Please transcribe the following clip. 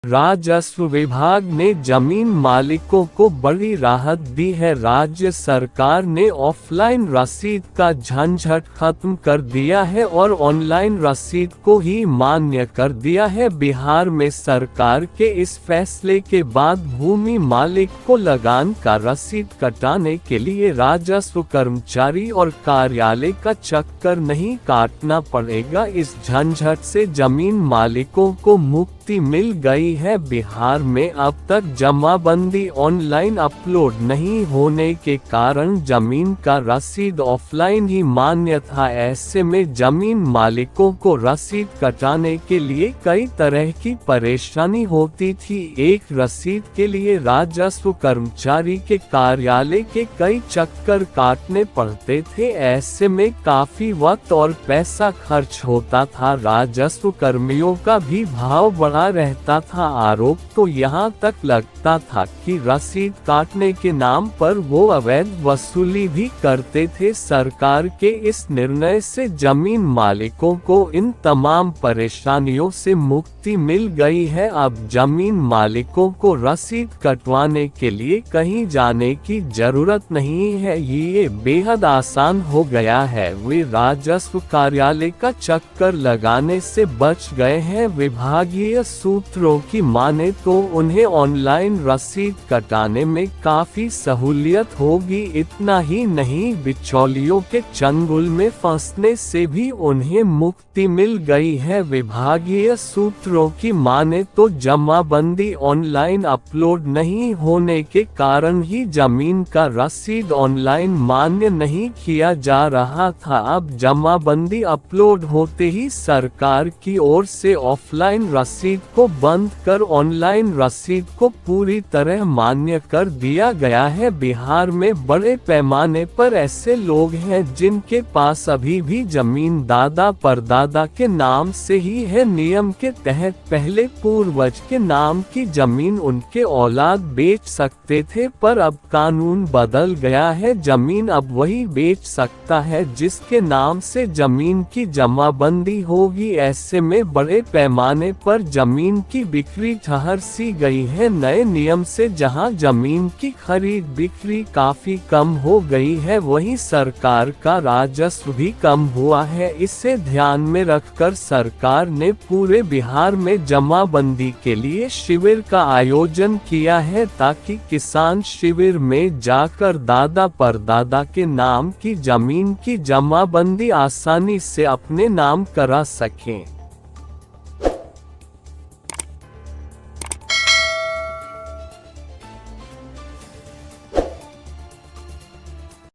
राजस्व विभाग ने जमीन मालिकों को बड़ी राहत दी है। राज्य सरकार ने ऑफलाइन रसीद का झंझट खत्म कर दिया है और ऑनलाइन रसीद को ही मान्य कर दिया है। बिहार में सरकार के इस फैसले के बाद भूमि मालिक को लगान का रसीद कटाने के लिए राजस्व कर्मचारी और कार्यालय का चक्कर नहीं काटना पड़ेगा। इस झंझट से जमीन मालिकों को मुक्ति मिल गई है। बिहार में अब तक जमाबंदी ऑनलाइन अपलोड नहीं होने के कारण जमीन का रसीद ऑफलाइन ही मान्य था। ऐसे में जमीन मालिकों को रसीद कटाने के लिए कई तरह की परेशानी होती थी। एक रसीद के लिए राजस्व कर्मचारी के कार्यालय के कई चक्कर काटने पड़ते थे। ऐसे में काफी वक्त और पैसा खर्च होता था। राजस्व कर्मियों का भी भाव बढ़ा रहता था। आरोप तो यहाँ तक लगता था कि रसीद काटने के नाम पर वो अवैध वसूली भी करते थे। सरकार के इस निर्णय से जमीन मालिकों को इन तमाम परेशानियों से मुक्ति मिल गई है। अब जमीन मालिकों को रसीद कटवाने के लिए कहीं जाने की जरूरत नहीं है। ये बेहद आसान हो गया है। वे राजस्व कार्यालय का चक्कर लगाने से बच गए हैं। विभागीय सूत्रों की माने तो उन्हें ऑनलाइन रसीद कटाने में काफी सहूलियत होगी। इतना ही नहीं, बिचौलियों के चंगुल में फंसने से भी उन्हें मुक्ति मिल गई है। विभागीय सूत्रों की माने तो जमाबंदी ऑनलाइन अपलोड नहीं होने के कारण ही जमीन का रसीद ऑनलाइन मान्य नहीं किया जा रहा था। अब जमाबंदी अपलोड होते ही सरकार की ओर से ऑफलाइन रसीद को बंद कर ऑनलाइन रसीद को पूरी तरह मान्य कर दिया गया है। बिहार में बड़े पैमाने पर ऐसे लोग हैं जिनके पास अभी भी जमीन दादा परदादा के नाम से ही है। नियम के तहत पहले पूर्वज के नाम की जमीन उनके औलाद बेच सकते थे, पर अब कानून बदल गया है। जमीन अब वही बेच सकता है जिसके नाम से जमीन की जमाबंदी होगी। ऐसे में बड़े पैमाने पर जमीन की बिक्री ठहर सी गई है। नए नियम से जहां जमीन की खरीद बिक्री काफी कम हो गई है, वहीं सरकार का राजस्व भी कम हुआ है। इसे ध्यान में रखकर सरकार ने पूरे बिहार में जमाबंदी के लिए शिविर का आयोजन किया है, ताकि किसान शिविर में जाकर दादा परदादा के नाम की जमीन की जमाबंदी आसानी से अपने नाम करा सकें।